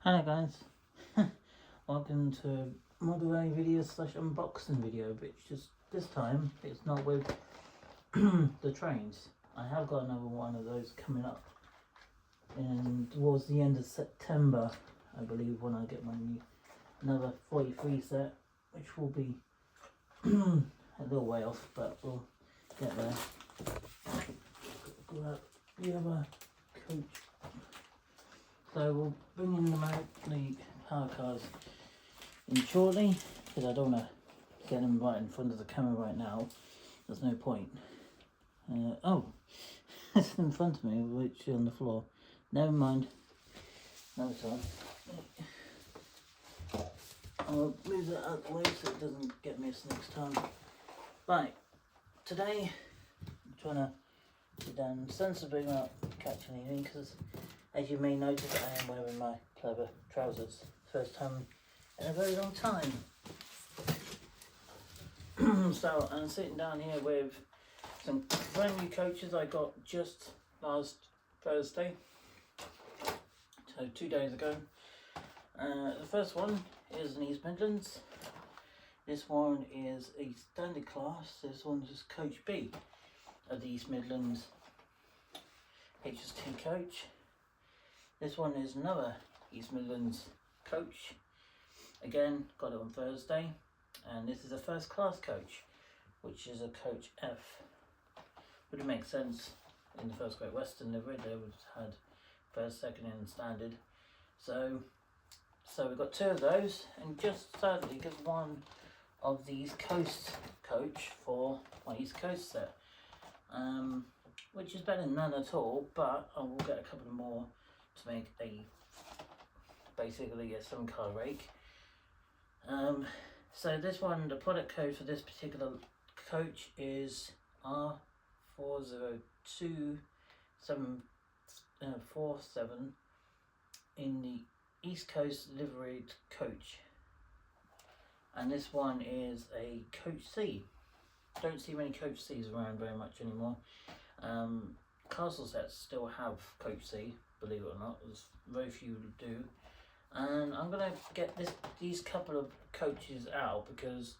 Hello guys, welcome to Model A video slash unboxing video, but just this time it's not with the trains. I have got another one of those coming up and towards the end of September, I believe, when I get my new another 43 set, which will be a little way off, but we'll get there. Grab the other coach. So we'll bring in the power cars in shortly, because I don't want to get them right in front of the camera right now. There's no point. Oh, it's in front of me, which is on the floor. Never mind. Another time. I'll move that out of the way so it doesn't get missed next time. Right, today I'm trying to sit down sensibly without catching anything, because as you may notice, I am wearing my clever trousers. First time in a very long time. So I'm sitting down here with some brand new coaches I got just last Thursday. So 2 days ago. The first one is an East Midlands. This one is a standard class. This one is Coach B of the East Midlands HST coach. This one is another East Midlands coach. Again, got it on Thursday. And this is a first class coach, which is a Coach F. Would it make sense in the first Great Western livery? They would have had first, second and standard. So we've got 2 of those, and just sadly get one of the East Coast coach for my East Coast set. Which is better than none at all, but I will get a couple more to make basically a 7-car rake. So this one, the product code for this particular coach is R402747 in the East Coast liveried coach, and this one is a Coach C. Don't see many Coach C's around very much anymore. Castle sets still have Coach C, believe it or not. There's very few who do. And I'm going to get these couple of coaches out because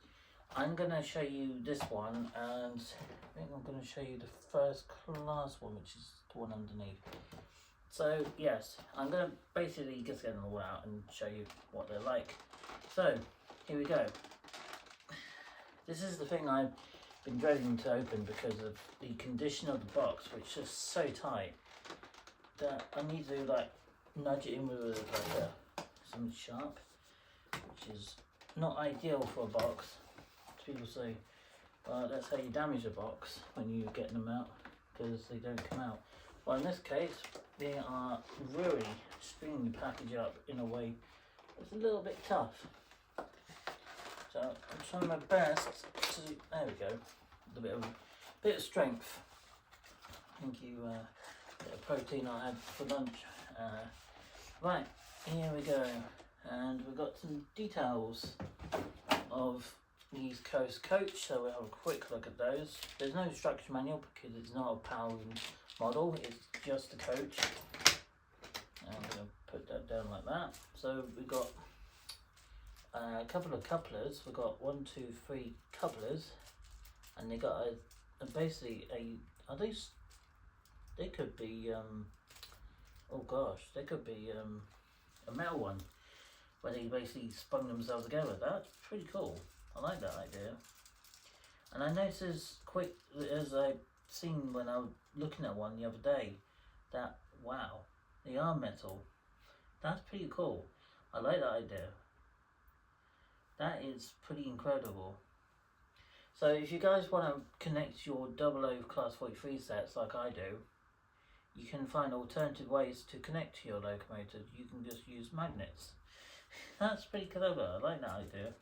I'm going to show you this one, and I think I'm going to show you the first class one, which is the one underneath. So yes, I'm going to basically just get them all out and show you what they're like. So here we go. This is the thing I've been dreading to open because of the condition of the box, which is so tight that I need to like nudge it in with something sharp, which is not ideal for a box. People say, well, that's how you damage a box when you're getting them out, because they don't come out. Well, in this case, they are really stringing the package up in a way that's a little bit tough. So I'm trying my best to, there we go, a bit of strength. Thank you, bit of protein I had for lunch. Right, here we go, and we've got some details of the East Coast coach, so we'll have a quick look at those. There's no instruction manual because it's not a power model, it's just a coach. And I'm going to put that down like that. So we've got a couple of couplers. We've got 1, 2, 3 couplers, and they got basically are these? They could be oh gosh, they could be a metal one where they basically spun themselves together. That's pretty cool. I like that idea. And I noticed as I've seen when I was looking at one the other day, that wow, they are metal. That's pretty cool. I like that idea. That is pretty incredible. So if you guys want to connect your 00 Class 43 sets like I do, you can find alternative ways to connect to your locomotive. You can just use magnets. That's pretty clever. I like that idea.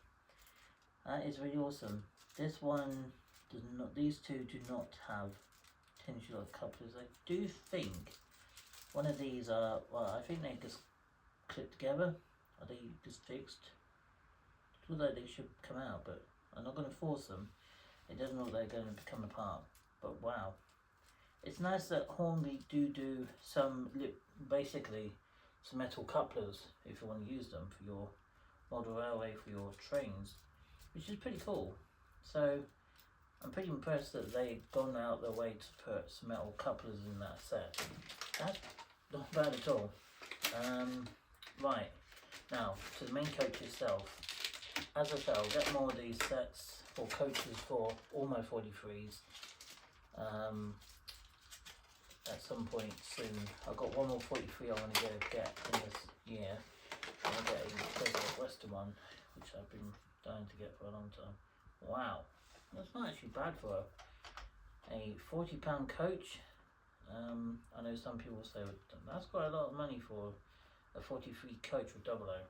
That is really awesome. This one does not. These 2 do not have potential couplers. I do think one of these are. Well, I think they just clip together. Are they just fixed? It looks like they should come out, but I'm not going to force them. It doesn't look like they're going to come apart. But wow, it's nice that Hornby do some basically some metal couplers if you want to use them for your model railway, for your trains, which is pretty cool. So I'm pretty impressed that they've gone out their way to put some metal couplers in that set. That's not bad at all. Right, now to the main coach itself. As I said, I'll get more of these sets or coaches for all my 43s at some point soon. I've got one more 43 I want to get in this year. I'll get a Desert Western one, which I've been dying to get for a long time. Wow, that's not actually bad for a £40 coach. I know some people say that's quite a lot of money for a 43 coach with 00.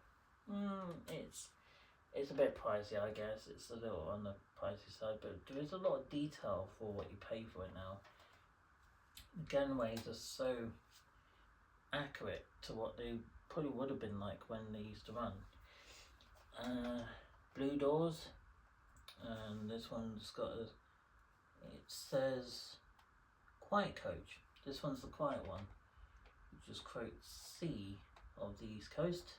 It's a bit pricey, I guess. It's a little on the pricey side, but there is a lot of detail for what you pay for it now. The gangways are so accurate to what they probably would have been like when they used to run. Blue doors, and this one's got it says quiet coach. This one's the quiet one, which is quote C of the East Coast,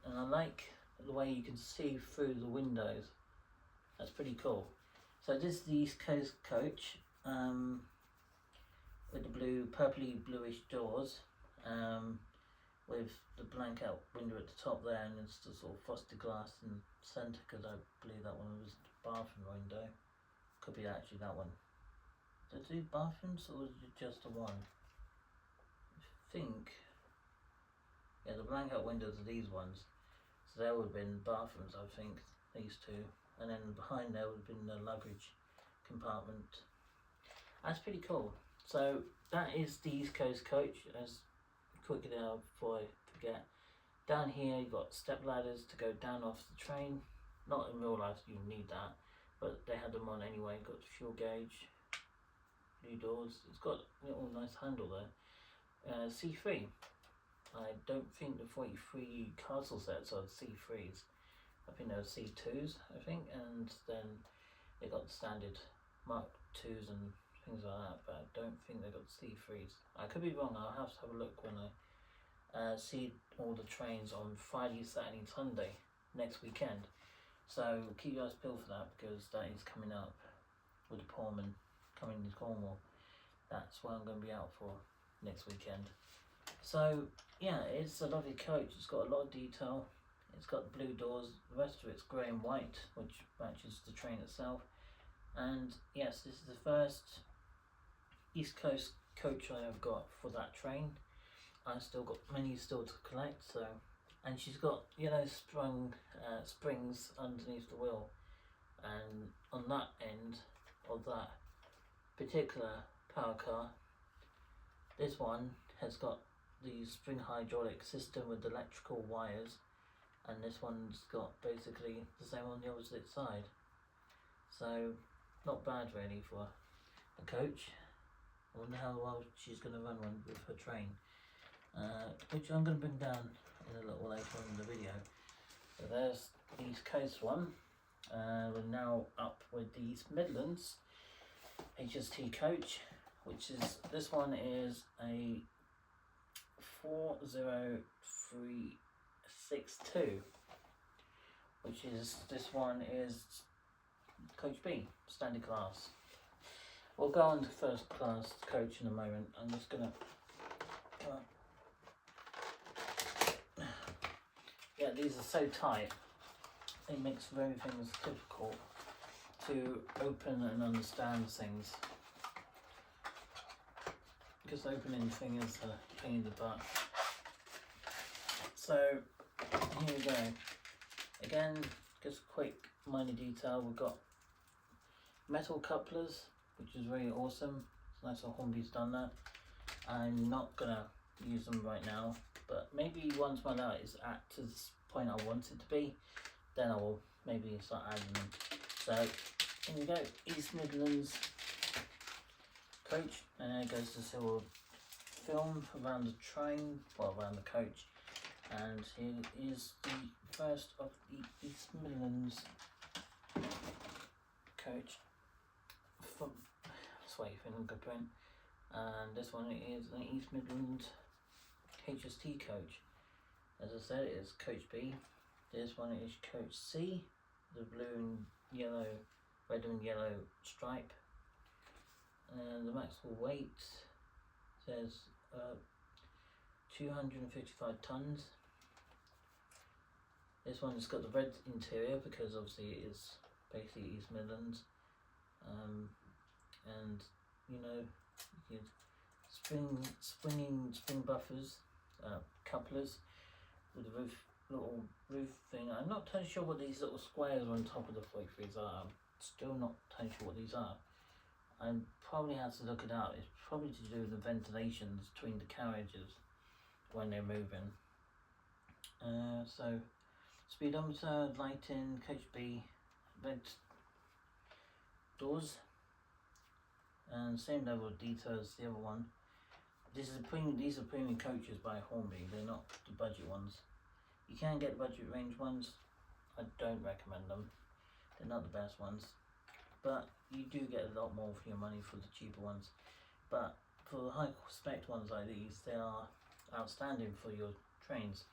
and I like the way you can see through the windows. That's pretty cool. So this is the East Coast coach with the purpley bluish doors, with the blank out window at the top there, and it's the sort of frosted glass in the centre, because I believe that one was the bathroom window. Could be actually that one. Did it do bathrooms or was it just the one? I think, yeah, the blank out windows are these ones. So there would have been bathrooms, I think, these two. And then behind there would have been the luggage compartment. That's pretty cool. So that is the East Coast coach, as quickly now before I forget. Down here you've got step ladders to go down off the train. Not in real life, you need that, but they had them on anyway. Got the fuel gauge, new doors. It's got a little nice handle there. C3. I don't think the 43 castle sets are C3s. I think they were C2s, I think, and then they got the standard Mark 2s and things like that, but I don't think they got C3s. I could be wrong. I'll have to have a look when I see all the trains on Friday, Saturday and Sunday next weekend. So keep your eyes peeled for that, because that is coming up with the Pullman coming to Cornwall. That's what I'm going to be out for next weekend. So yeah, it's a lovely coach. It's got a lot of detail. It's got the blue doors. The rest of it's grey and white, which matches the train itself. And yes, this is the first East Coast coach I have got for that train. I've still got many still to collect. So, and she's got yellow springs underneath the wheel, and on that end of that particular power car, this one has got the spring hydraulic system with electrical wires, and this one's got basically the same on the opposite side. So not bad really for a coach. I wonder how well she's going to run one with her train, which I'm going to bring down in a little later on in the video. So there's the East Coast one. We're now up with the East Midlands HST coach, which is, this one is a 40362, which is, this one is coach B, standard class. We'll go on to first class coach in a moment. I'm just gonna yeah, these are so tight, it makes very things difficult to open and understand things, because opening the thing is a pain in the butt. So here we go. Again, just a quick minor detail. We've got metal couplers, which is really awesome. It's nice that Hornby's done that. I'm not gonna use them right now, but maybe once my light is at to the point I want it to be, then I will maybe start adding them. So here we go, East Midlands coach, and there goes the silver film around the train, well, around the coach. And here is the first of the East Midlands coach from Swayfin and Good Print. And this one is an East Midlands HST coach. As I said, it is coach B. This one is coach C, the blue and yellow, red and yellow stripe. And the maximum weight says 255 tons. This one's got the red interior because obviously it is basically East Midlands. And you know, spring buffers, couplers with the little roof thing. I'm not totally sure what these little squares on top of the 43s are. I'm still not totally sure what these are. I probably have to look it out. It's probably to do with the ventilations between the carriages when they're moving. So speedometer, lighting, coach B, red doors, and same level of detail as the other one. These are premium coaches by Hornby. They're not the budget ones. You can get budget range ones. I don't recommend them. They're not the best ones, but you do get a lot more for your money for the cheaper ones. But for the high spec ones like these, they are outstanding for your trains,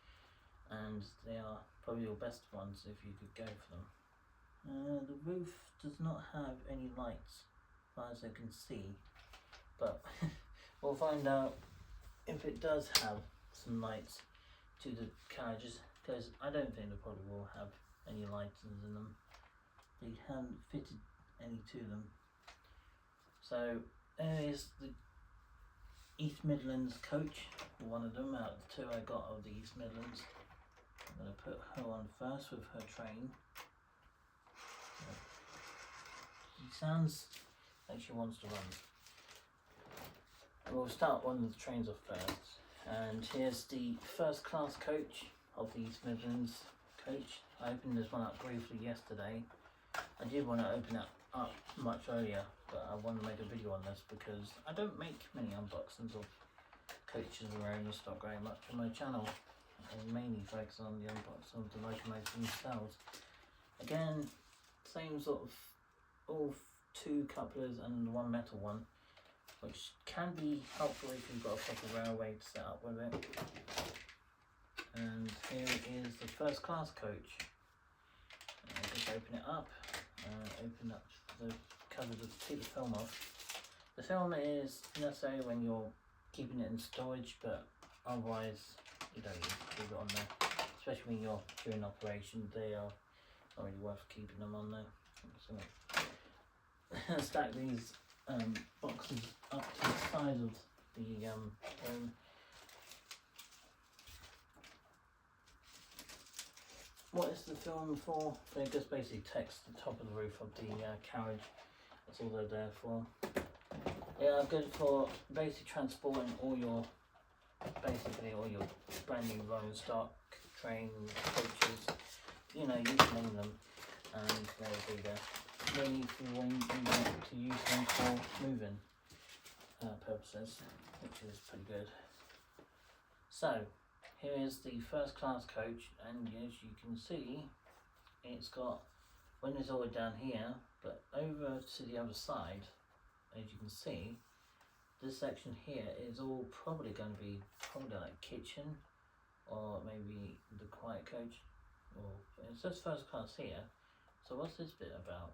and they are probably your best ones if you could go for them. The roof does not have any lights, as far as I can see, but we'll find out if it does have some lights to the carriages, because I don't think they probably will have any lights in them. They haven't fitted any to them. So there is the East Midlands coach, one of them out of the two I got of the East Midlands. I'm going to put her on first with her train. She sounds like she wants to run. We'll start one of the trains off first. And here's the first class coach of the East Midlands coach. I opened this one up briefly yesterday. I did want to open it up much earlier, but I want to make a video on this because I don't make many unboxings of coaches around the stock very much on my channel. I mainly focus on the unboxing of the locomotives themselves. Again, same sort of all two couplers and one metal one, which can be helpful if you've got a proper railway to set up with it. And here is the first class coach. Just open it up, open up the cover to take the film off. The film is necessary when you're keeping it in storage, but otherwise you don't need to leave it on there, especially when you're doing operation. They are not really worth keeping them on there. So stack these boxes up to the side of the dome. What is the film for? They just basically text the top of the roof of the carriage. That's all they're there for. They are good for basically transporting all your brand new rolling stock, train, coaches, you know, you can name them, and they'll be there. Mainly for when you want to use them for moving purposes, which is pretty good. So here is the first class coach, and as you can see, it's got windows all the way down here, but over to the other side, as you can see, this section here is all probably going to be like kitchen, or maybe the quiet coach, or it says first class here. So what's this bit about?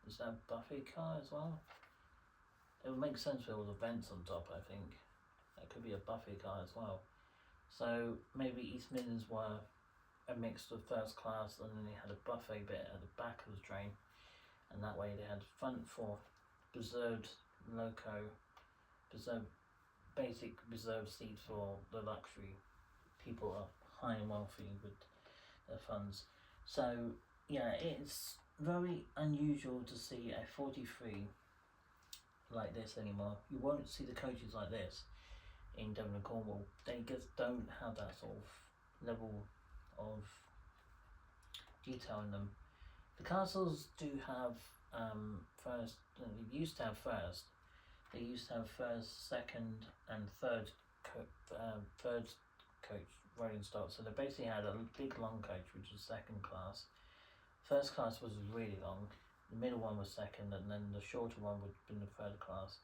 Is that a buffet car as well? It would make sense with all the vents on top, I think. That could be a buffet car as well. So maybe East Midlands were a mix of first class, and then they had a buffet bit at the back of the train, and that way they had front for reserved basic reserved seats for the luxury people who are high and wealthy with their funds. So yeah, it's very unusual to see a 43 like this anymore. You won't see the coaches like this in Devon and Cornwall. They just don't have that sort of level of detail in them. The castles do have first. They used to have first. They used to have first, second, and third coach rolling stock. So they basically had a big long coach, which was second class. First class was really long. The middle one was second, and then the shorter one would have been the third class.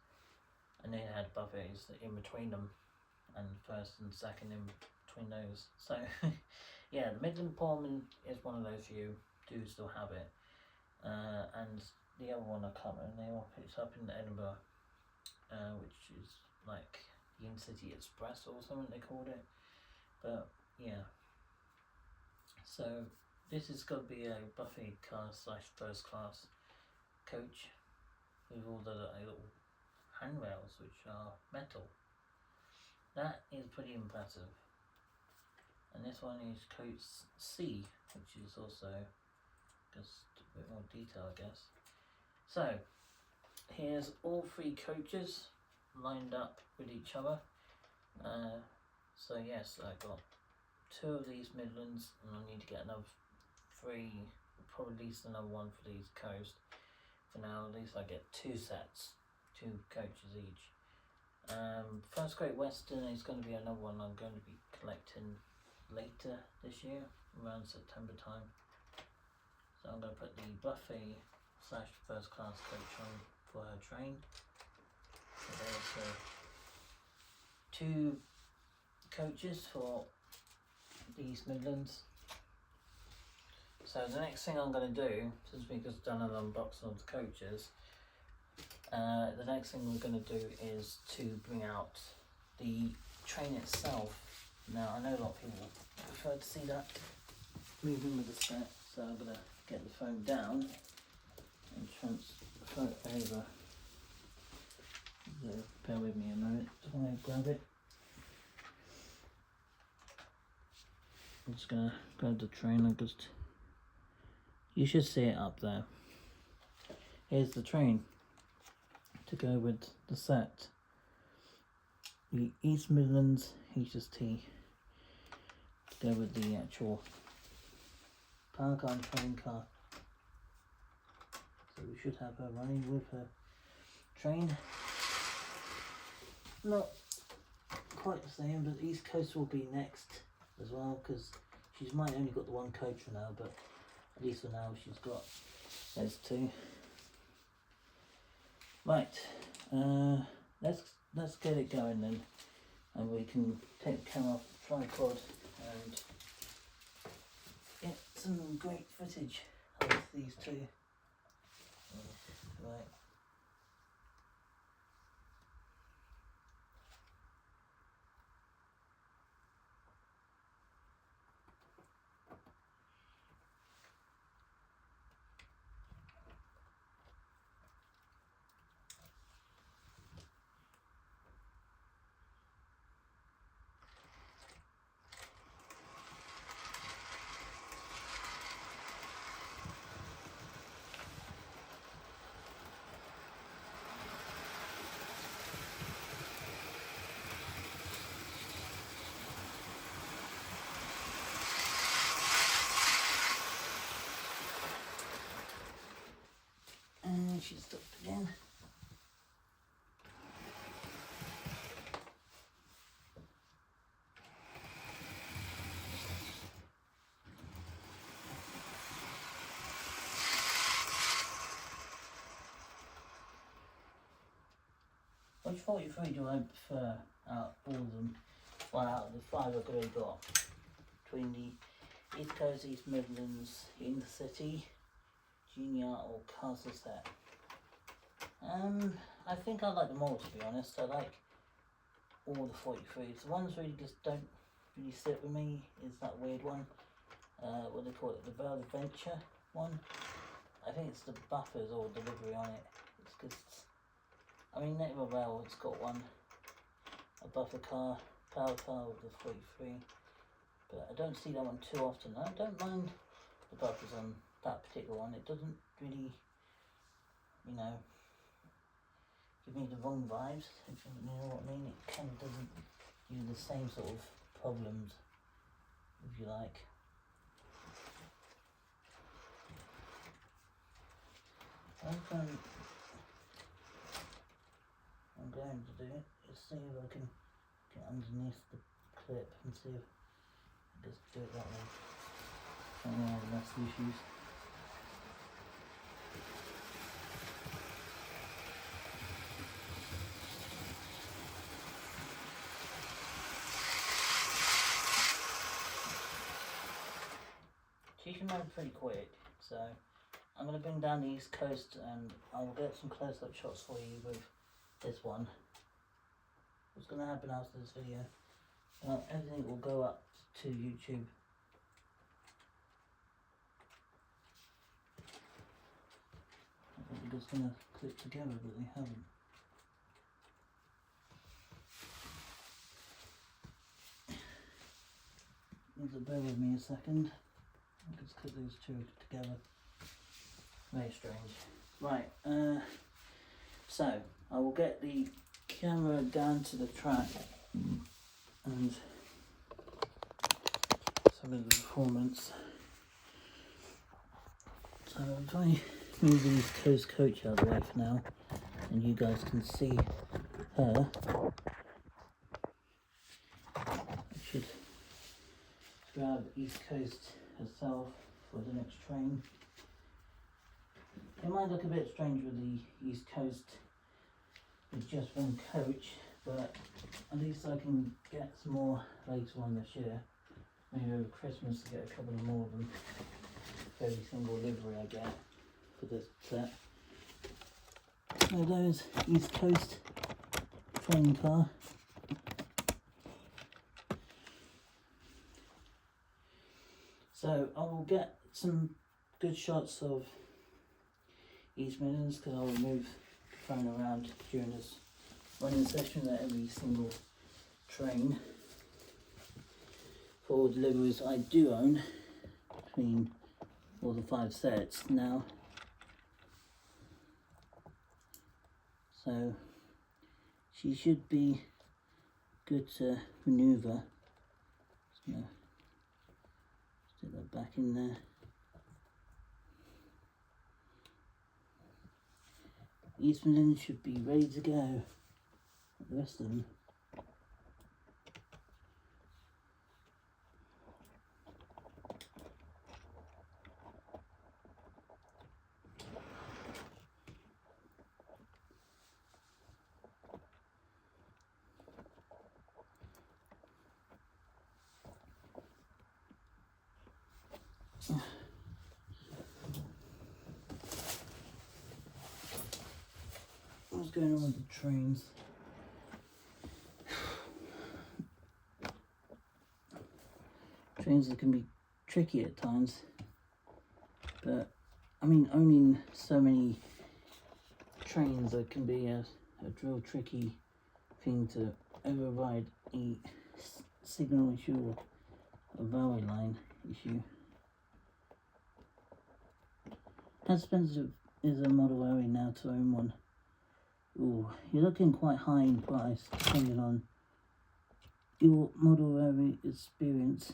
And they had buffets in between them. and first and second in between those. So yeah, the Midland Pullman is one of those you do still have it, and the other one I can't remember the name of. It's up in Edinburgh, which is like the In-City Express or something they called it. But yeah, so this is going to be a Buffy car / first class coach with all the little handrails which are metal. That is pretty impressive. And this one is coach C, which is also just a bit more detail, I guess. So here's all three coaches lined up with each other. So yes, I got 2 of these Midlands, and I need to get another 3, probably at least another 1 for these Coast. For now, at least I get 2 sets, 2 coaches each. First Great Western is going to be another one I'm going to be collecting later this year, around September time. So I'm going to put the Buffy / first class coach on for her train. So there's 2 coaches for these Midlands. So the next thing I'm going to do, since we've just done an unboxing of the coaches, the next thing we're going to do is to bring out the train itself. Now I know a lot of people prefer to see that moving with the set, so I'm going to get the phone down and transfer it over. So bear with me a moment, just want to grab it. I'm just going to grab the train. You should see it up there. Here's the train to go with the set. The East Midlands HST to go with the actual power car and train car. So we should have her running with her train. Not quite the same, but East Coast will be next as well, because she's might only got the 1 coach for now, but at least for now she's got those 2. Right, let's get it going then, and we can take the camera off the tripod and get some great footage of these 2. Right. And she's stopped again. Which 43 do I prefer out of all of them? Well, out of the 5 I've already got. Between the East Coast, East Midlands, In-City, Junior or Castle set. I think I like them all, to be honest. I like all the 43s. The ones really just don't really sit with me is that weird one. What do they call it? The Bell Adventure one. I think it's the buffers or delivery on it. It's just, I mean, Native Rail, it's got one, a buffer car, power car with the 43, but I don't see that one too often. I don't mind the buffers on that particular one. It doesn't really, you know, give me the wrong vibes, if you know what I mean. It kind of doesn't give you the same sort of problems, if you like. I'm going to do it. Just see if I can get underneath the clip and see if I just do it that way. I don't have less issues. She can move pretty quick, so I'm going to bring down the East Coast and I'll get some close-up shots for you with this one. What's going to happen after this video? Everything will go up to YouTube. I thought they were just going to click together, but they haven't. So bear with me a second. I'll just click those two together. Very strange. Right, so I will get the camera down to the track and some of the performance. So if I move the East Coast coach out of the way for now, and you guys can see her, I should grab East Coast herself for the next train. It might look a bit strange with the East Coast with just one coach, but at least I can get some more later on this year. Maybe over Christmas to get a couple of more of them for every single livery I get for this set. So there's East Coast train car. So I will get some good shots of East Midlands because I will move the phone around during this running session at every single train. For all deliveries I do own between all the 5 sets now. So she should be good to manoeuvre. So stick that back in there. East Midlands should be ready to go. The rest of them. What's going on with the trains? Trains can be tricky at times, but I mean owning so many trains that can be a real tricky thing to override a signal issue or a railway line issue. How expensive is a model area now to own one? Ooh, you're looking quite high in price depending on your model area experience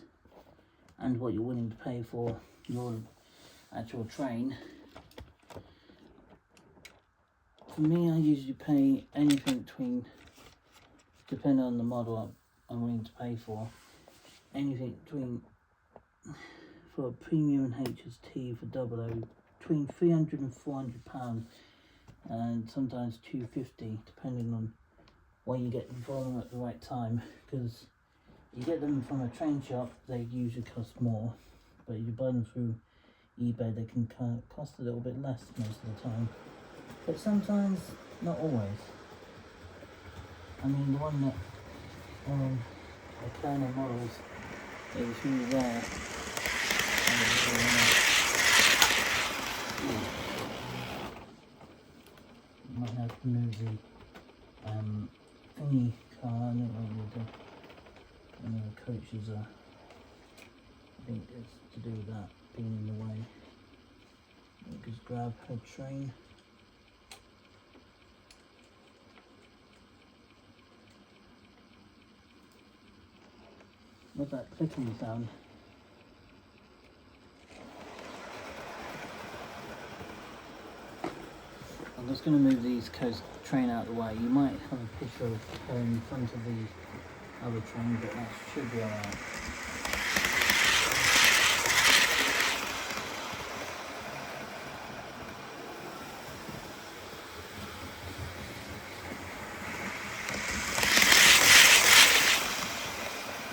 and what you're willing to pay for your actual train. For me, I usually pay anything between, depending on the model I'm willing to pay for, anything between, for a premium and HST for 00, between £300 and £400, and sometimes £250 depending on where you get them from at the right time, because you get them from a train shop, they usually cost more, but if you buy them through eBay they can cost a little bit less most of the time, but sometimes not always. I mean the one that the Kerner models is really rare. You might have to move the thingy car, I don't know what the coaches are. I think it's to do with that being in the way. You just grab her train. With that clicking sound. I'm just going to move the East Coast train out of the way. You might have a picture of her in front of the other train, but that should be alright.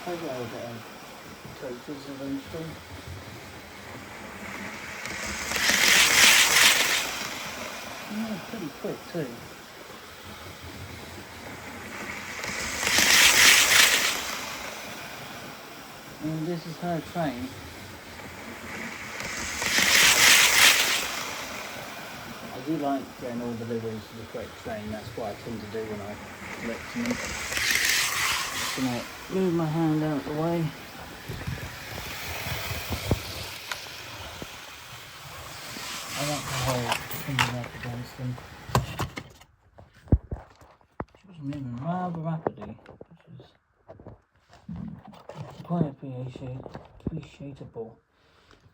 Hopefully I'll get coaches eventually. quick too. And this is her train. I do like getting all deliveries to the correct train. That's what I tend to do when I collect them. Just gonna move my hand out of the way. I want to hold finger up against them. She was moving rather rapidly, which is quite appreciable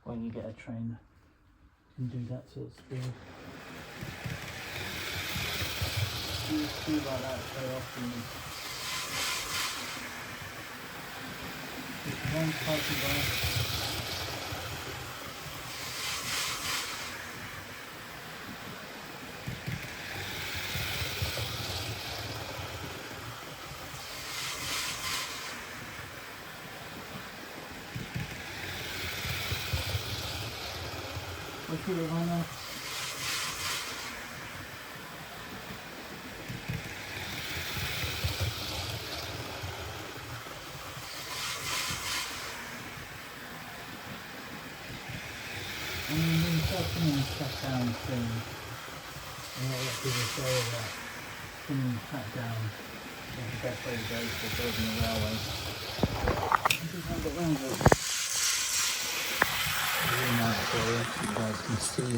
when you get a train can do that sort of speed. You see like that very often. Just one passing by. What's your one? And then shut down thing. And what people say about being cut down is the best way to go for building a railway. This is how the round goes. Really nice for you. You guys can see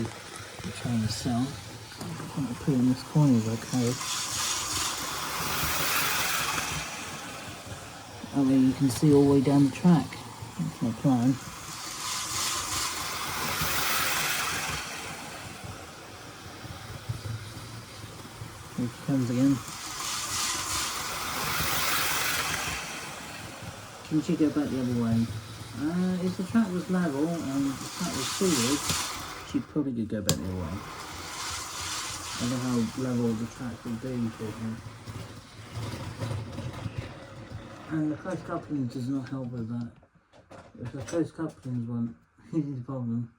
the train itself. I think I'll put it in this corner is okay. That way you can see all the way down the track. That's my plan. Here she comes again. Can she go back the other way? If the track was level and the track was forward, she probably could go back the other way. I don't know how level the track would be for her. And the close coupling does not help with that. If the close couplings weren't really the problem,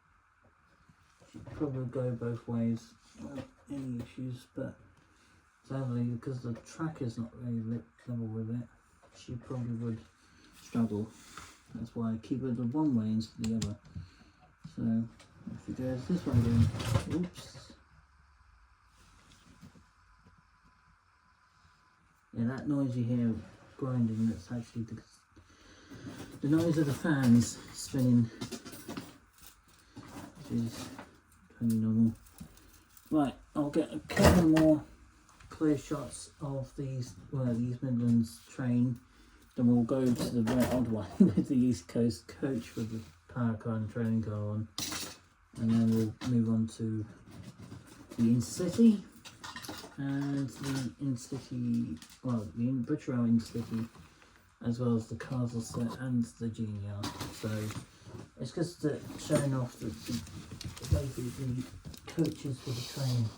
she'd probably go both ways without any issues, but sadly, because the track is not really level with it, she probably would struggle. That's why I keep it the one way instead of the other. So if it goes this way then, oops. Yeah, that noise you hear grinding, that's actually the noise of the fans spinning, which is totally normal. Right, I'll get a couple more close shots of these Midlands train. Then we'll go to the very odd one with the East Coast coach with the power car and training car on, and then we'll move on to the Intercity and the Intercity, well, the British Rail Intercity, as well as the Castle set and the GNR. So it's just showing off basically the coaches for the train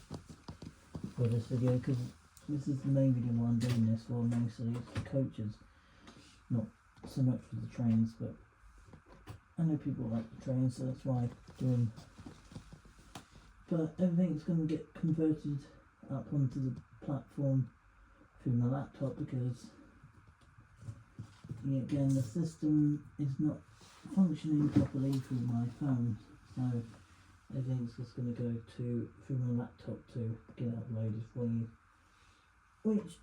for this video, because this is the main video I'm doing this for, mostly the coaches. Not so much for the trains, but I know people like the trains, so that's why I'm doing. But everything's going to get converted up onto the platform through my laptop, because again the system is not functioning properly through my phone, so everything's just going to go through my laptop to get uploaded for you, which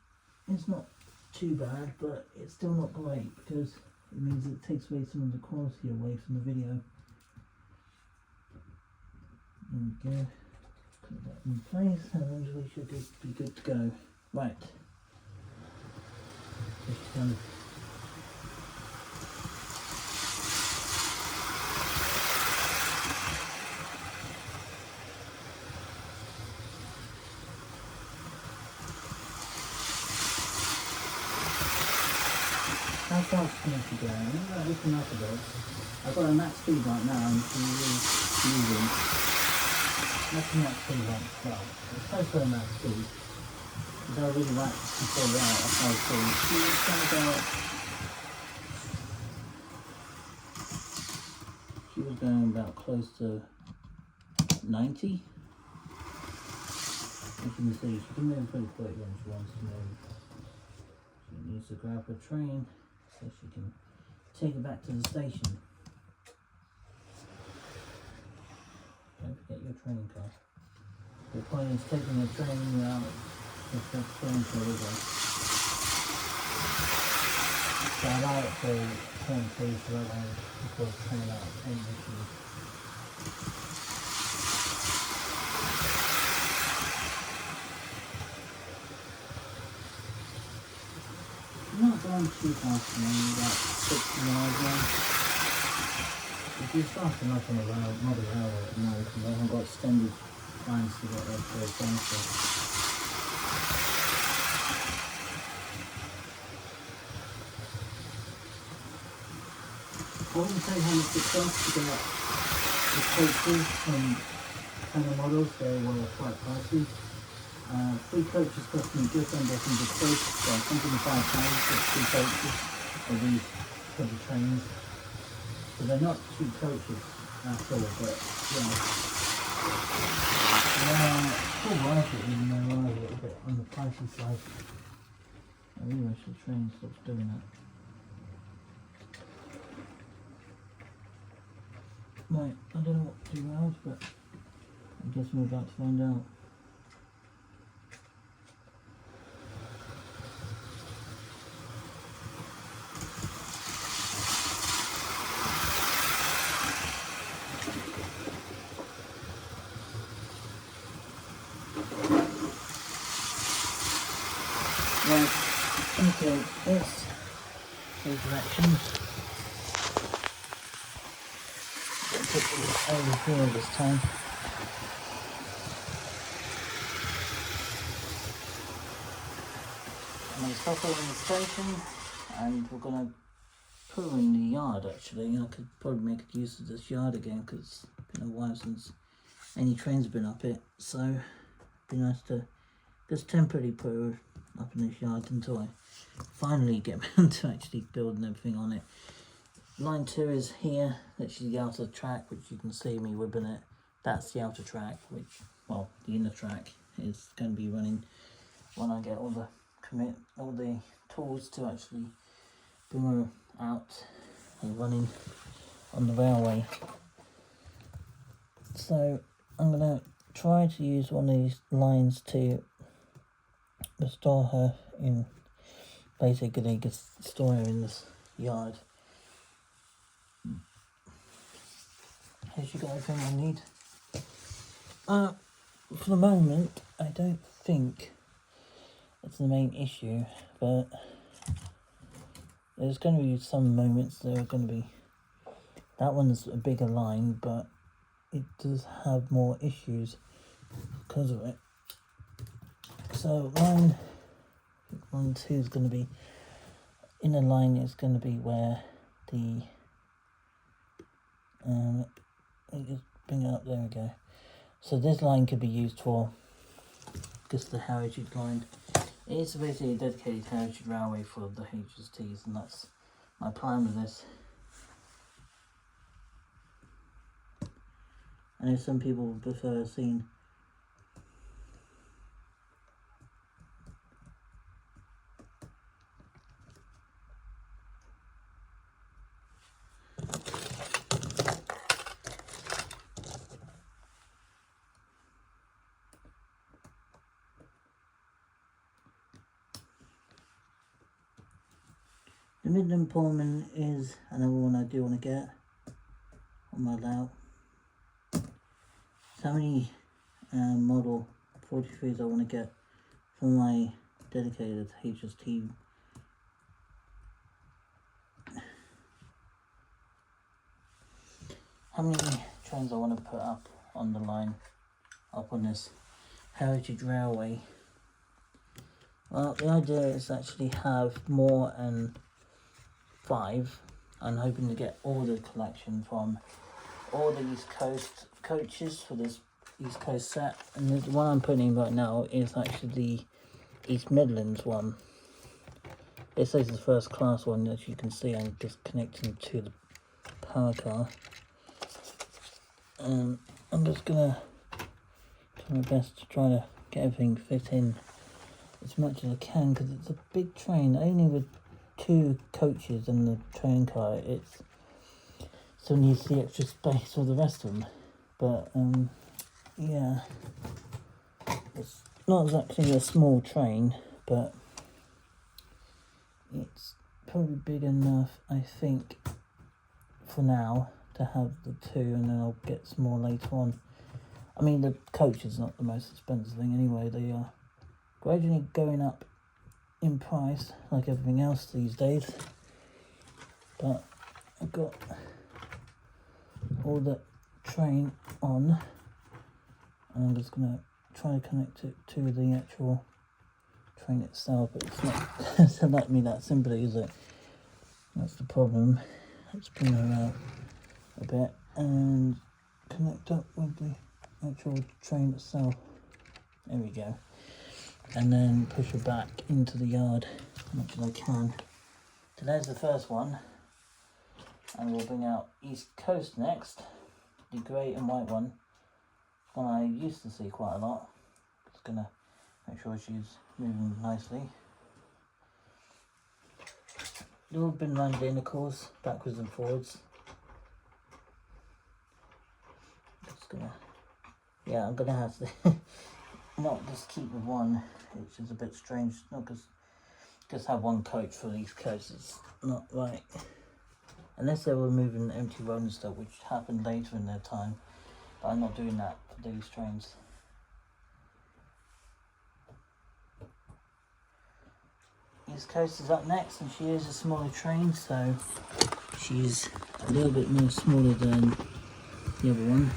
is not too bad, but it's still not great because it means it takes away some of the quality away from the video. There we go. Put that in place and we should be good to go. Right. Just kind of how fast can I go? I'm not looking up a bit. I've got a max speed right now and I'm really moving. That's the max speed right now. It's close to the max speed. Because I really like to control that at high speed. She was going about close to 90. As you can see, she can move pretty quick when she wants to move. She needs to grab her train so she can take it back to the station. Don't forget your train car. The point is taking the train out with the train car with us. So I like to turn things around before the train out any issues. Not going too fast now, about 60 miles an hour. If you're starting up on a model railway at the moment, they haven't got extended lines to get there very faster. I wouldn't say how much it costs to get the coaches from kind of models, they were quite pricey. 3 coaches cost me just under 100 quid, so £105 for 3 coaches of these sort of trains. So they're not cheap coaches at all, but yeah. They're still worth it even though they are a little bit on the pricey side. I really wish the train stops doing that. Right, I don't know what to do else, but I guess we're about to find out. Right, okay, this is directions. Put it over here this time. I'm going to stop over in the station and we're going to put her in the yard actually. I could probably make use of this yard again because it's been a while since any trains have been up it. So it'd be nice to just temporarily put her up in this yard until I finally get around to actually building everything on it. Line 2 is here, which is the outer track, which you can see me ribbon it. That's the outer track, which, well, the inner track is going to be running when I get all the tools to actually bring her out and running on the railway. So I'm going to try to use one of these lines to restore her in, basically just store her in this yard. Has you got everything I need? For the moment, I don't think it's the main issue, but there's going to be some moments that are going to be, that one's a bigger line, but it does have more issues because of it. So line 2 is going to be, inner line is going to be where the, let me just bring it up, there we go. So this line could be used for just the Heritage line. It is basically a dedicated Heritage railway for the HSTs, and that's my plan with this. I know some people prefer seeing the Midland Pullman is another one I do want to get on my layout. So how many model 43s I want to get for my dedicated HST. How many trains I want to put up on the line, up on this Heritage Railway. Well, the idea is actually have more than 5. I'm hoping to get all the collection from all the East Coast coaches for this East Coast set, and the one I'm putting in right now is actually the East Midlands one. This is the first class one, as you can see. I'm just connecting to the power car. I'm just gonna do my best to try to get everything fit in as much as I can, because it's a big train. Only with 2 coaches and the train car, it's still needs the extra space for the rest of them. But yeah, it's not exactly a small train, but it's probably big enough, I think, for now to have the 2, and then I'll get some more later on. I mean, the coach is not the most expensive thing anyway. They are gradually going up in price, like everything else these days. But I've got all the train on, and I'm just going to try to connect it to the actual train itself, but it's not to let me that simply, is it? That's the problem. Let's bring her out a bit and connect up with the actual train itself. There we go. And then push her back into the yard as much as I can. So there's the first one, and we'll bring out East Coast next, the grey and white one I used to see quite a lot. Just gonna make sure she's moving nicely. They've all been run in, of course, backwards and forwards. Just gonna, yeah, I'm gonna have to not just keep with one, which is a bit strange. Not just have one coach for these coasts, it's not right. Unless they were moving empty rolling stock, which happened later in their time. But I'm not doing that for these trains. East Coast is up next, and she is a smaller train, so she's a little bit more smaller than the other one.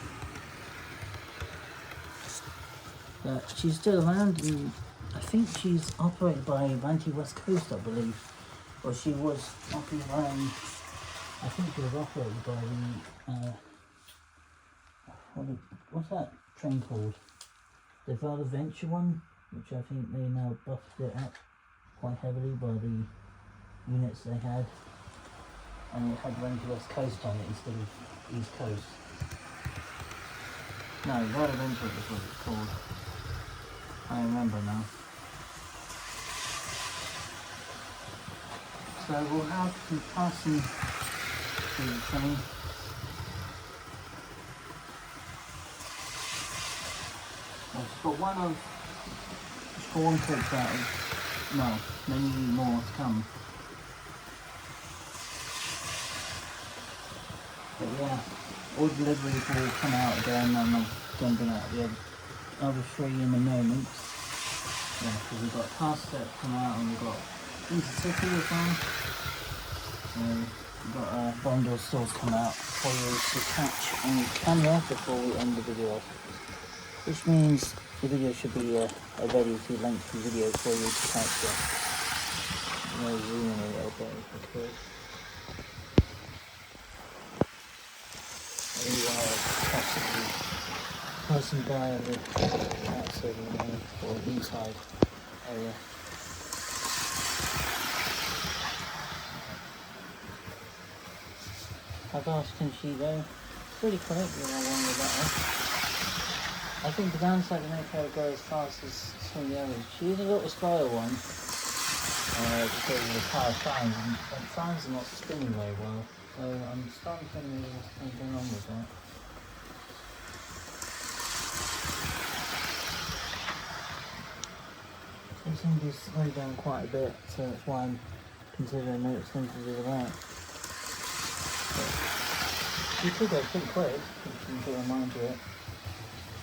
But she's still around, and I think she's operated by Vanti West Coast, I believe. Or she was operated I think she was operated by the, what's that train called? The Vada Venture one, which I think they now buffed it up quite heavily by the units they had. And it had Vanti West Coast on it instead of East Coast. No, Vada Venture is what it's called. I remember now. So we'll have some passing through the train. I've got one coach out of, well, many more to come. But yeah, all deliveries will come out again, and I'm going to bring out the other 3 in a moment. Yeah, because we've got Passtep come out, and we've got Intercity as well. So we've got Bondor stores come out for you to catch on camera before we end the video off. Which means the video should be a relatively lengthy video for you to catch up. No zoom in a little bit if I could. You are possibly passing by the outside of the main or inside area. How fast can she go? Pretty quick, you know, one with that. I think the downside to make her go as fast as some of the others. She is a little slower one because of the power fans, and the fans are not spinning very well. So I'm starting to know what's going on with that. They seem to be slowed down quite a bit, so that's why I'm considering no extensions of that. But you could go pretty quick if you can put your mind to it.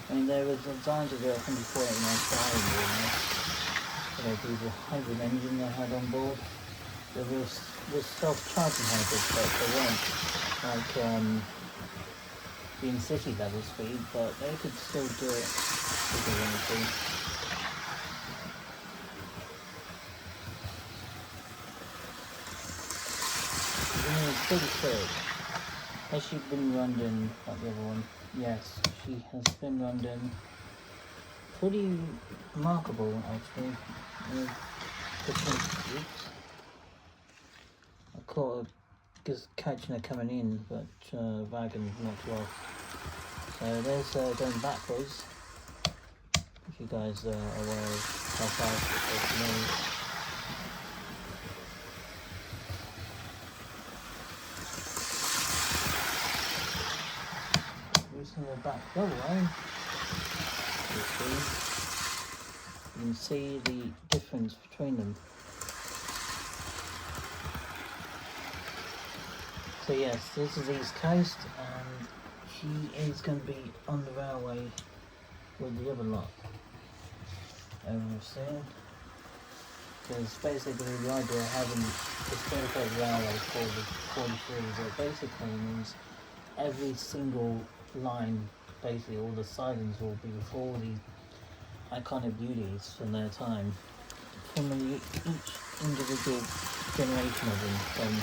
I mean, there was designs of the 149 Sky you know, the hybrid engine they had on board. There was self-charging hybrids, but they weren't like the in-city level speed, but they could still do it if they wanted to. It's pretty quick. Has she been run in like the other one? Yes, she has been run in. Pretty remarkable, actually. I caught her just catching her coming in, but wagon knocked her off. So there's going backwards. you guys are aware of how fast it moves. Using the back the other way, you can see the difference between them. So yes, this is East Coast, and she is going to be on the railway with the other lot over soon. Because basically the idea of having this dedicated railway for the 43 is it basically means every single line, basically all the sidings will be with all the iconic beauties from their time, from each individual generation of them, from,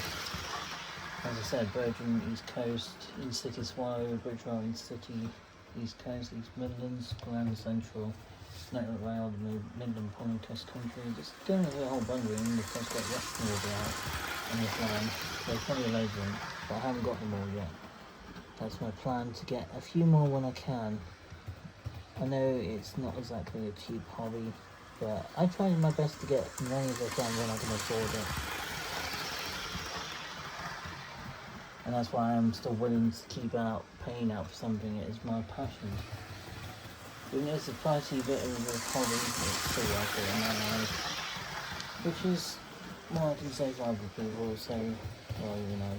as I said, Virgin, East Coast, East City Swallow, Bridge Rail, East City, East Coast, East Midlands, Grand Central, Network Rail, the Midland Pullman Coast Country, just doing a whole bundling. The Coast Guard Western will be out on this line. There's plenty of loads of them, but I haven't got them all yet. That's my plan, to get a few more when I can. I know it's not exactly a cheap hobby, but I try my best to get as many as I can when I can afford it. And that's why I'm still willing to keep paying out for something. It is my passion. Even though it's a pricey bit of a hobby, it's still worth it in my eyes. Which is what I can say for other people, so, well, you know,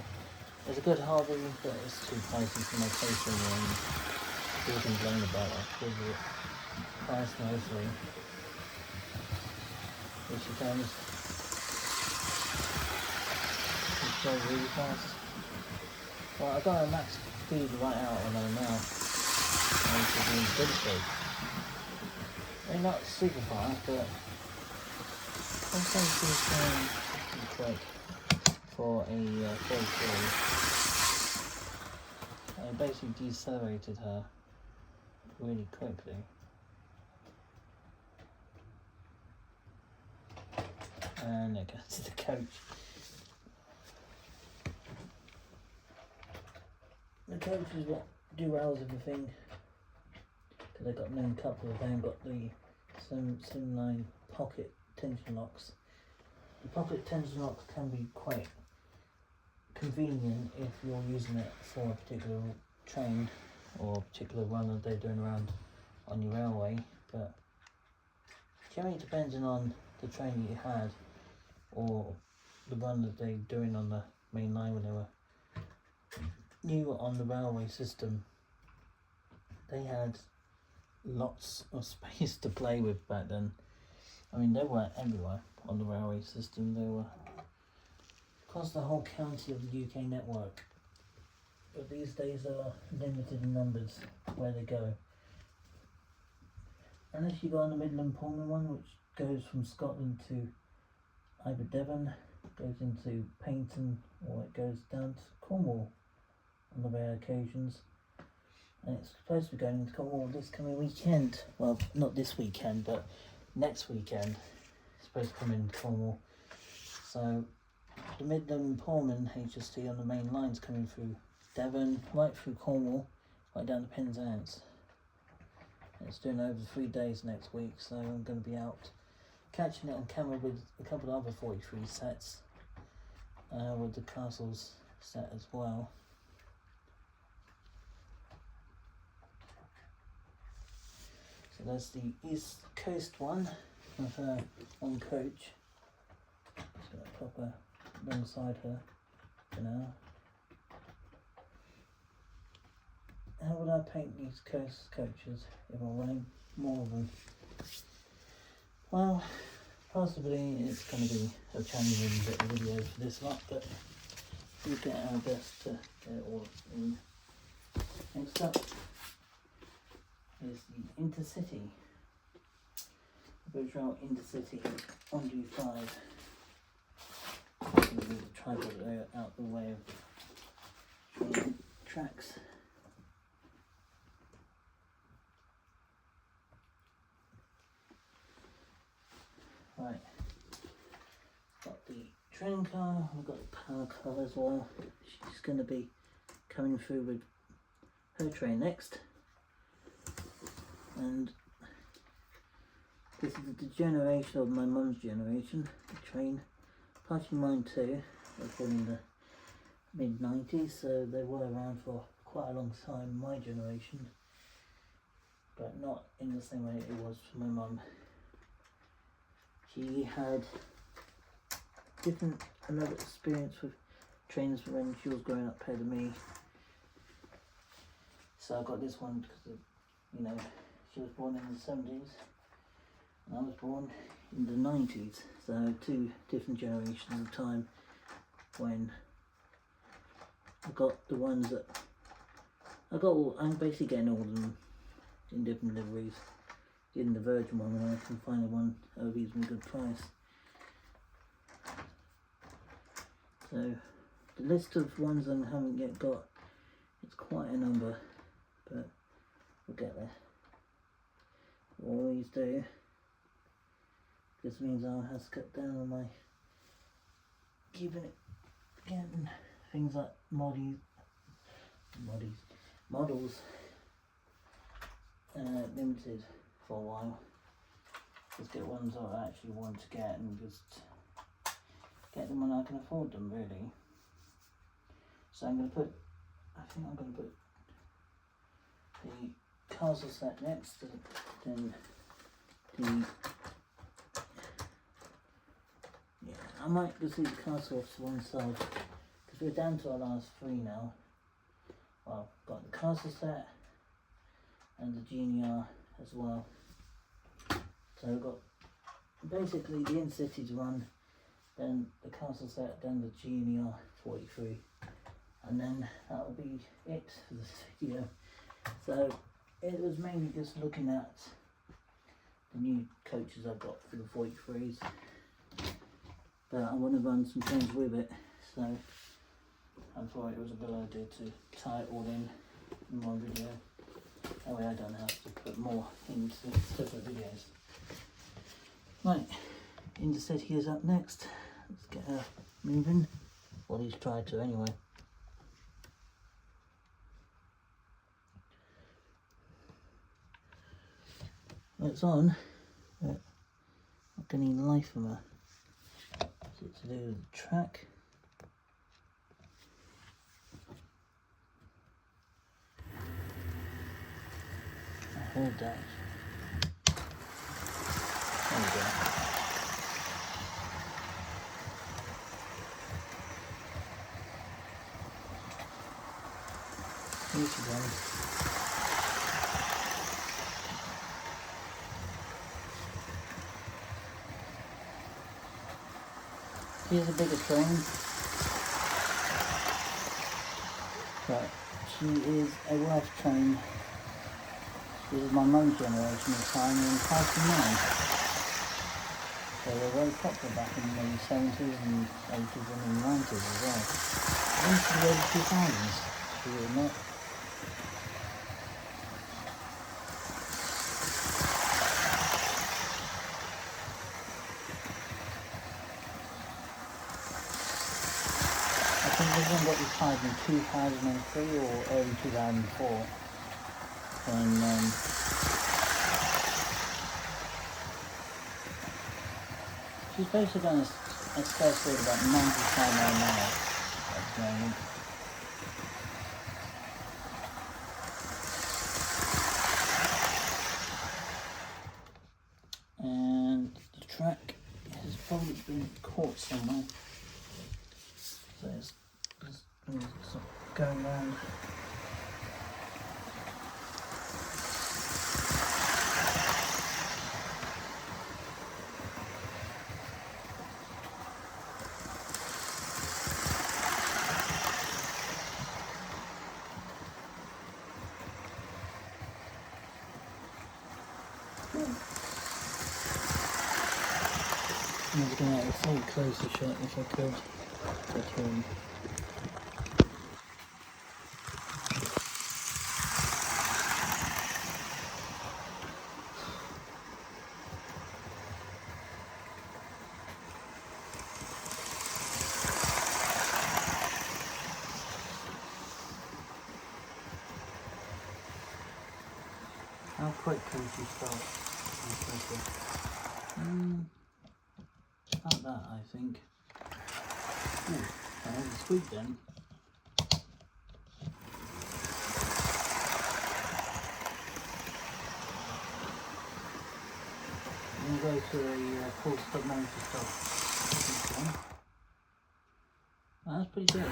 it's a good hobby, but it's too pricey for my taste, and people complain about it because of it. Price mostly. Here she comes. She's so really fast. Well, I got a max speed right out on her now. And she's in good shape. I mean, not super fast, but I think she's going quick for a 33. I basically decelerated her really quickly. And it goes to the coach. The coach is what derails everything. Because I got a couple of them, got the Slimline pocket tension locks. The pocket tension locks can be quite convenient if you're using it for a particular train or a particular run that they're doing around on your railway, but generally depending on the train that you had or the run that they're doing on the main line when they were new on the railway system, they had lots of space to play with back then. I mean, they were everywhere on the railway system. They were across the whole county of the UK network. But these days are limited in numbers where they go. Unless you go on the Midland Pullman one, which goes from Scotland to either Devon, goes into Paignton, or it goes down to Cornwall on the rare occasions. And it's supposed to be going into Cornwall this coming weekend. Well, not this weekend, but next weekend. It's supposed to come into Cornwall. So the Midland Pullman HST on the main lines coming through Devon, right through Cornwall, right down to Penzance. It's doing over 3 days next week, so I'm going to be out catching it on camera with a couple of other 43 sets, with the Castles set as well. So there's the East Coast one with her on coach. Just going to pop her alongside her for now. How would I paint these Coast coaches if I'm running more of them? Well, possibly it's going to be a challenging bit of video for this lot, but we'll get our best to get it all in. Next up is the Intercity. The Bridge Rail Intercity on D5. Move the tripod out the way of the tracks. Right, got the train car, we've got the power car as well. She's going to be coming through with her train next. And This is the generation of my mum's generation, the train. Partially mine too. They were born in the mid-90s, so they were around for quite a long time, my generation. But not in the same way it was for my mum. She had another experience with trains when she was growing up ahead of me. So I got this one because of, you know, she was born in the 70s and I was born in the 90s. So two different generations of time when I got the ones that I'm basically getting all of them in different liveries. In the Virgin one when I can find the one at a reasonably good price. So the list of ones I haven't yet got, it's quite a number, but we'll get there. We'll always do. This means I'll have to cut down on my getting things like models limited for a while. Just get ones that I actually want to get and just get them when I can afford them, really. So I think I'm going to put the castle set next, then I might just leave the castle off to one side because we're down to our last three now. Well, got the castle set and the GNR as well. So we've got basically the in-city to run, then the castle set, then the GNR 43, and then that'll be it for this video. So it was mainly just looking at the new coaches I've got for the 43s, but I want to run some things with it, so I thought it was a good idea to tie it all in one video. That way I don't have to put more into separate videos. Right, Intercity is up next. Let's get her moving. Well, he's tried to anyway. Well, it's on, but not getting any life from her. Is it to do with the track? I heard that. There we go. Here she goes. She's a bigger train, but she is a Welsh train. This is my mum's generation of time and passing mine. They were very popular back in the 70s and 80s and 90s as well. Into the early 2000s, believe it or not. I think this one got retired in 2003 or early 2004. And she's basically done a spare speed of about 95 miles an hour at the moment. And the track has probably been caught somewhere. So it's going around. I was going to have a full closer shot if I could, but how quick can she start? About that, I think. Ooh, that was a squeak then. I'm going to go to a full stop mode to stop this one. Oh, that's pretty good.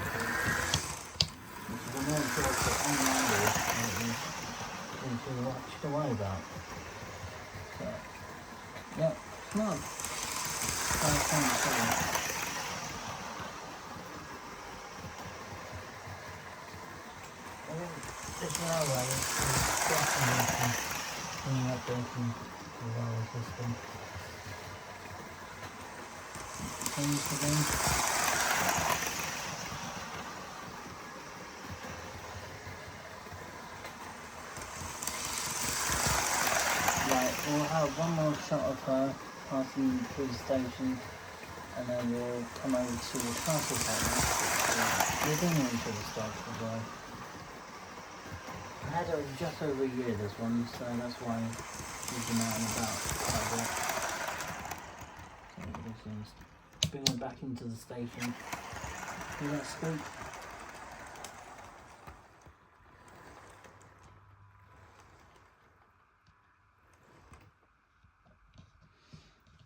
This is a more important online thing to worry about. So, yeah, smart. This railway is definitely updating the railway system. Change the thing. Right, we'll have one more shot of her passing through the station, and then we'll come over to the castle site now. We're bringing into the start as well. I had it just over a year, this one, so that's why we've been out and about quite a bit. So this is bring it back into the station. Hear that squeak?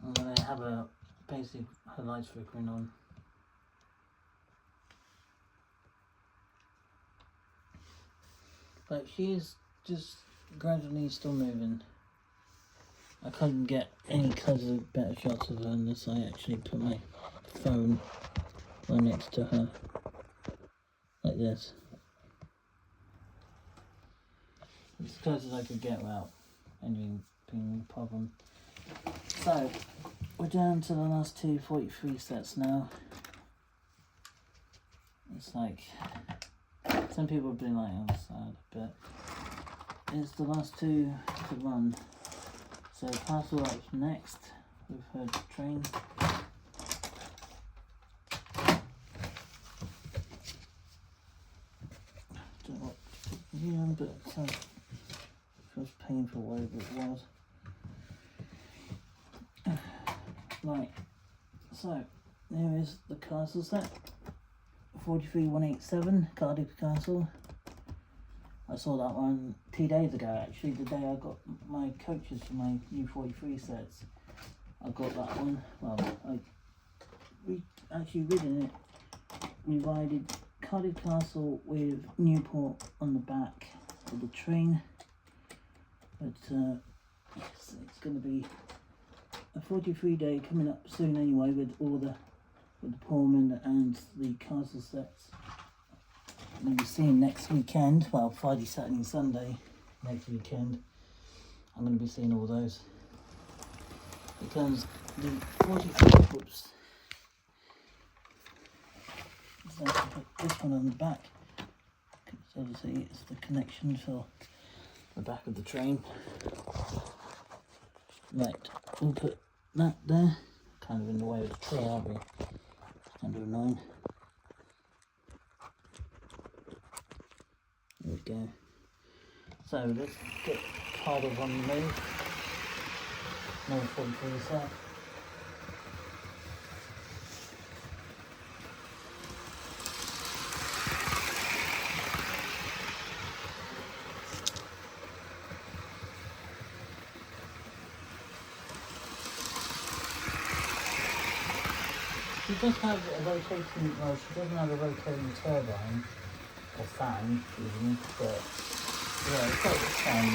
I'm going to have a basic her lights flickering on. But she's just gradually still moving. I couldn't get any closer, better shots of her unless I actually put my phone right next to her, like this. As close as I could get without anything being a problem. So, we're down to the last 243 sets now. It's like, some people have been like, oh, sad, but it's the last two to run. So Castle up next with her train. Don't know what to put here on, but it feels painful whatever it was. Right, so there is the castle set. 43187 Cardiff Castle. I saw that one 2 days ago actually, the day I got my coaches for my new 43 sets. I got that one. Well, actually reading it, we rided Cardiff Castle with Newport on the back of the train. But yes, it's going to be a 43 day coming up soon anyway, with all the Pullman and the castle sets. We'll be seeing next weekend, well, Friday, Saturday and Sunday next weekend. I'm going to be seeing all those, because the 43, whoops, so I have to put this one on the back, because obviously it's the connection for the back of the train. Right, we'll put that there, kind of in the way of the tray, aren't we? Kind of annoying. There we go. So let's get Cardiff on the move. No 43 set. She does have a rotating, well, she doesn't have a rotating turbine or fan even, but yeah, it's got the fan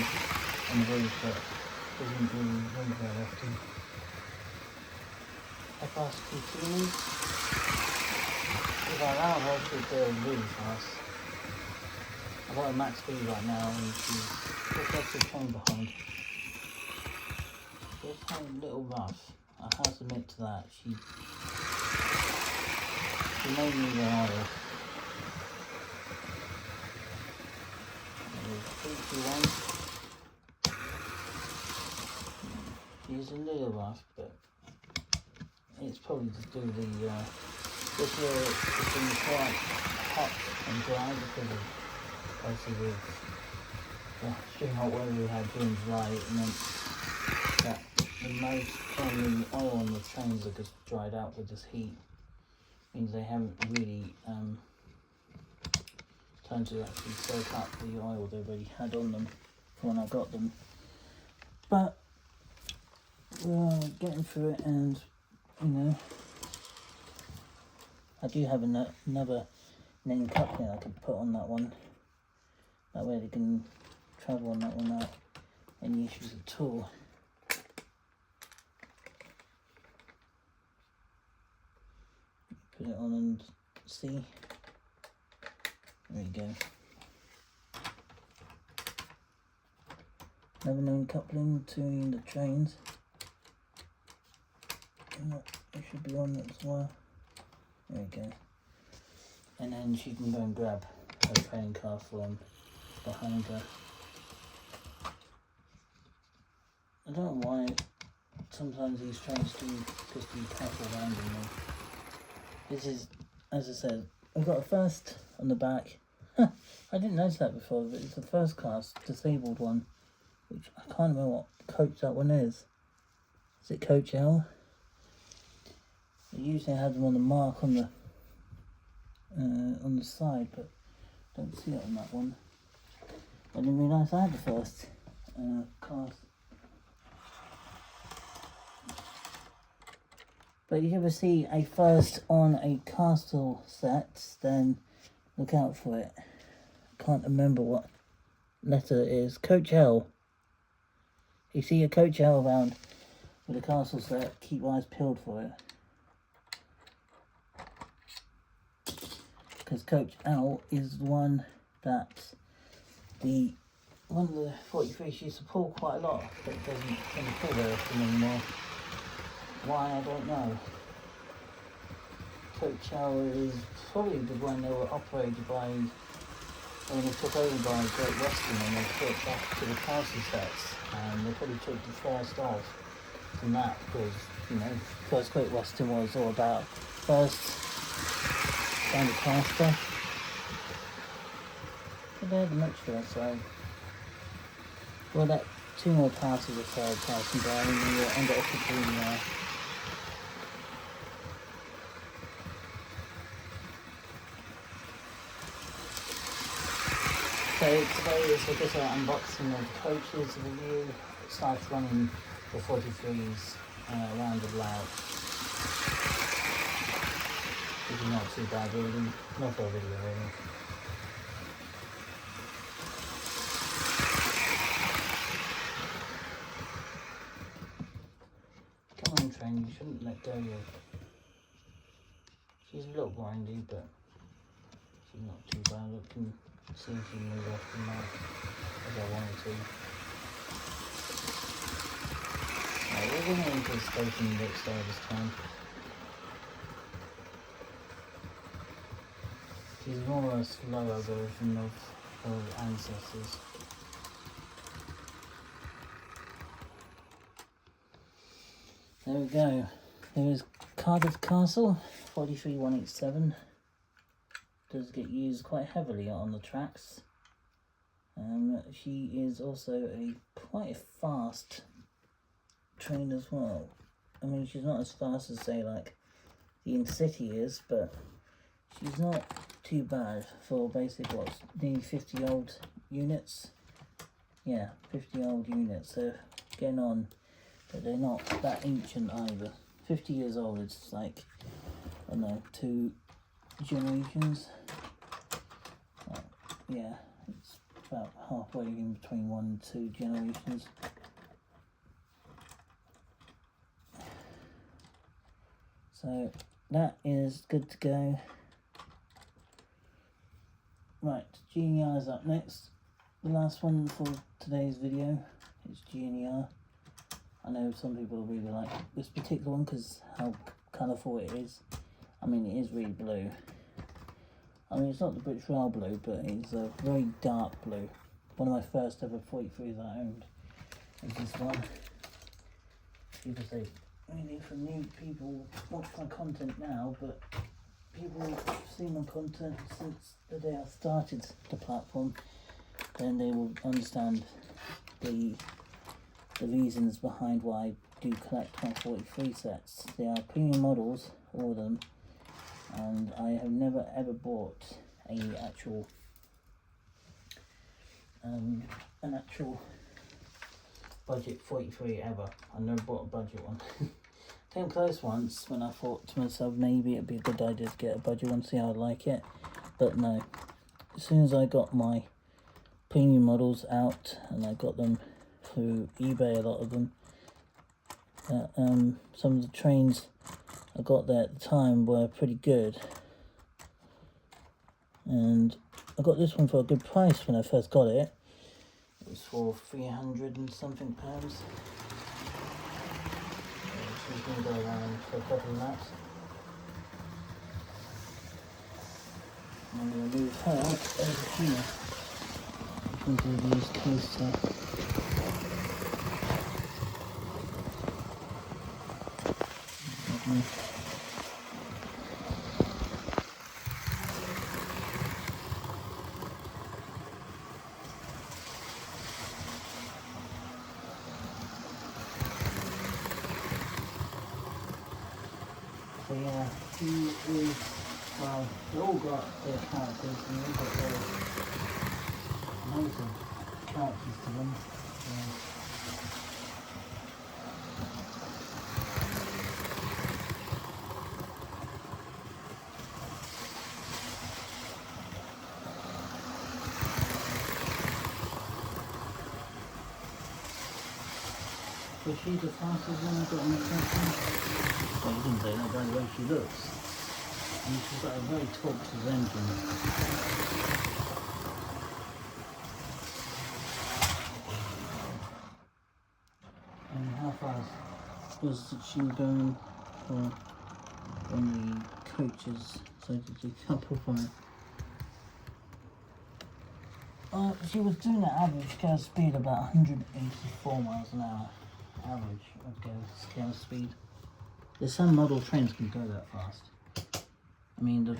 on the roof, but doesn't really run very often. Capacity tuning. If I allow her to go really fast. I've got a max speed right now and she's just left the train behind. Just had a little rough, I have to admit to that. She made me go harder. 3, 2, 1. She's a little rough, but it's probably to do the this year it's been quite hot and dry because of obviously with the extreme hot weather we had June, July, and then that the most on the oil on the trains are just dried out with this heat. Means they haven't really time to actually soak up the oil they already had on them when I got them. But we're getting through it, and you know, I do have another name coupling I can put on that one. That way they can travel on that one without any issues at all. Put it on and see. There we go. Another known coupling between the trains. It should be on as well. There we go. And then she can go and grab her training car from behind her. I don't know why sometimes these trains do just do travel randomly. This is, as I said, I've got a first on the back. I didn't notice that before, but it's the first class disabled one, which I can't remember what coach that one is. Is it Coach L? It usually has them on the mark on the side, but don't see it on that one. I didn't realise I had the first class. But if you ever see a first on a castle set, then look out for it. I can't remember what letter it is. Coach L. If you see a Coach L around with a castle set, keep eyes peeled for it. Because Coach L is the one that one of the 43s used to pull quite a lot, but it doesn't pull very often anymore. Why, I don't know. Coach L is probably the one they were operated by when they took over by Great Western, and they put back to the castle sets, and they probably took the first off from that, because, you know, first Great Western was all about first standard class stuff. But they're the mixture, so we'll let 2 more passes of third class and go, and then we'll end it up between there. So today is just an unboxing of coaches review. It starts running the 43s around the layout. Which is not too bad really, not for a video really. Come on train, you shouldn't let go yet. She's a little grindy, but she's not too bad. Look, can see if she move off the map as I wanted to. Right, we're going into the station next day this time. She's more or a slower version of her ancestors. There we go. There is Cardiff Castle, 43187. Does get used quite heavily on the tracks. She is also quite a fast train as well. I mean, she's not as fast as, say, like the Intercity is, but she's not too bad for basic, what's nearly 50-year-old units. Yeah, 50-year-old units. So getting on, but they're not that ancient either. 50 years old, it's like, I don't know, 2 generations. Yeah, it's about halfway in between 1 and 2 generations. So that is good to go. Right, GNER is up next. The last one for today's video is GNER. I know some people really like this particular one because how colourful it is. I mean, it is really blue. I mean, it's not the British Rail blue, but it's a very dark blue. One of my first ever 43s I owned is this one. People say, really, for new people, watch my content now, but people have seen my content since the day I started the platform, then they will understand the the reasons behind why I do collect 143 sets. They are premium models, all of them, and I have never ever bought an actual budget 43 ever. I never bought a budget one. Came close once when I thought to myself maybe it'd be a good idea to get a budget one, see how I'd like it, but no. As soon as I got my premium models out, and I got them through eBay, a lot of them, some of the trains I got there at the time were pretty good, and I got this one for a good price when I first got it. It was for 300 and something pounds. So she's going to go around for a couple of laps. I'm going to move her over here. You can do these closer. So yeah, he is, well, they all got their characters and they've got their amazing characters to them. So she's the fastest one I've got on the section. Well, you can say that by the way she looks. And she's got a very tortuous engine. And how fast was she going for on the coaches? So did you couple for it? She was doing an average scale speed about 184 miles an hour. Average of scale speed. There's some model trains can go that fast. I mean,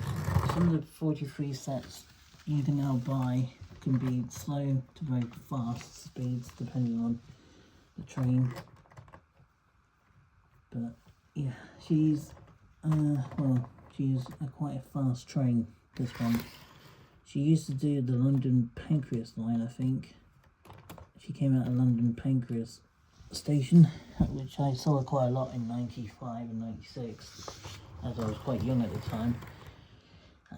some of the 43 sets you can now buy can be slow to very fast speeds depending on the train. But yeah, she's she's quite a fast train, this one. She used to do the London Pancras line, I think. She came out of London Pancras station, which I saw quite a lot in 95 and 96, as I was quite young at the time.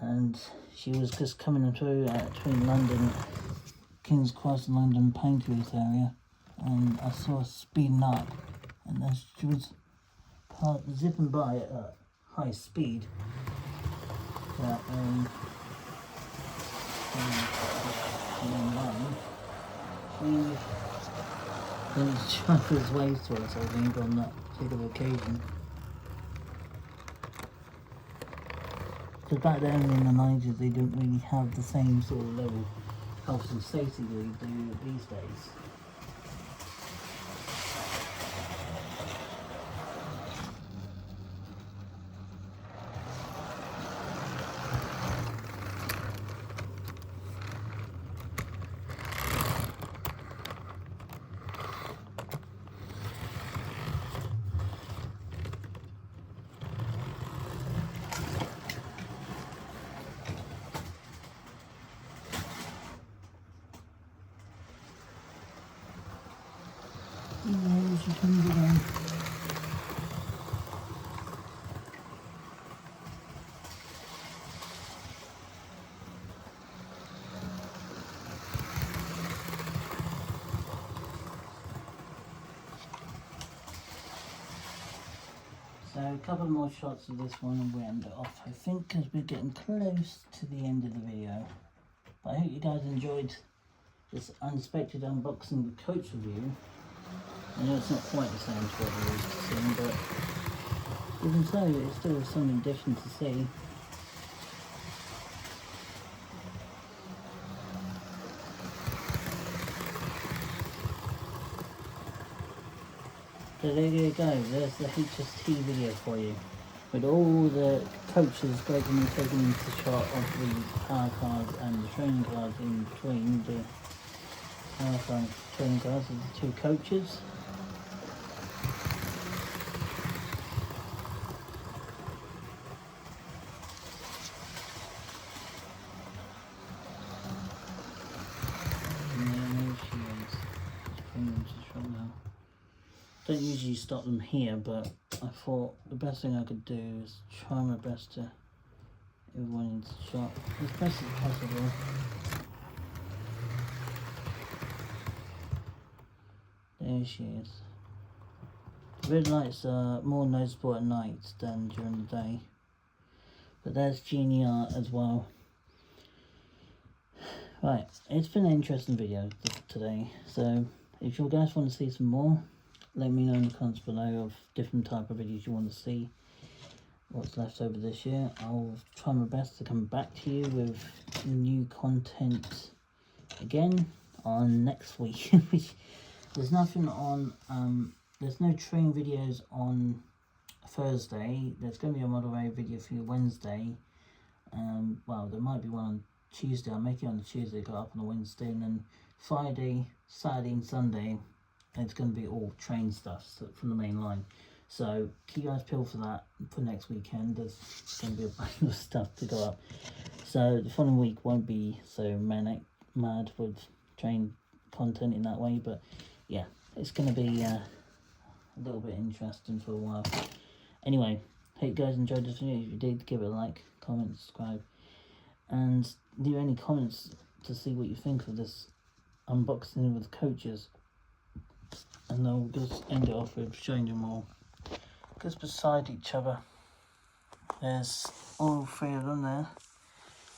And she was just coming through between London, King's Cross and London Pancras area, and I saw her speeding up, and then she was zipping by at a high speed. But then he chucked his ways to us, I think, on that particular occasion. Because back then in the 90s, they didn't really have the same sort of level of health and safety that they do these days. She comes again. So a couple more shots of this one and we end it off, I think, because we're getting close to the end of the video. But I hope you guys enjoyed this unexpected unboxing of the coach review. I know it's not quite the same as what we're used to seeing, but even so, it's still something different to see. So there you go, there's the HST video for you, with all the coaches breaking and taking into shot of the power cards and the training cards in between. The power card training cards of the two coaches. Don't usually stop them here, but I thought the best thing I could do is try my best to everyone in the shot as best as possible. There she is. The red lights are more noticeable at night than during the day. But there's Genie Art as well. Right, it's been an interesting video today. So if you guys want to see some more, let me know in the comments below of different type of videos you want to see. What's left over this year. I'll try my best to come back to you with new content again on next week. There's nothing on, there's no train videos on Thursday. There's going to be a model raid video for you Wednesday. Well, there might be one on Tuesday. I'll make it on the Tuesday, go up on a Wednesday, and then Friday, Saturday and Sunday, it's going to be all train stuff from the main line. So keep your eyes peeled for that for next weekend. There's going to be a bunch of stuff to go up. So the following week won't be so mad with train content in that way, but yeah, it's going to be a little bit interesting for a while. Anyway, hope you guys enjoyed this video. If you did, give it a like, comment, subscribe, and leave any comments to see what you think of this unboxing with coaches. And I'll just end it off with showing you more. Because beside each other, there's all three of them there,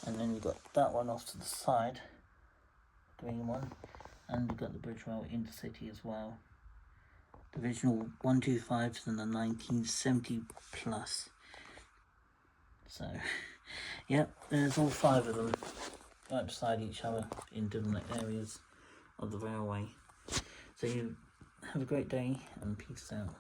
and then you've got that one off to the side, green one, and we've got the Bridgewell Intercity as well. The original 125s and the 1970 plus. So, yep, there's all five of them right beside each other in different areas of the railway. So you have a great day and peace out.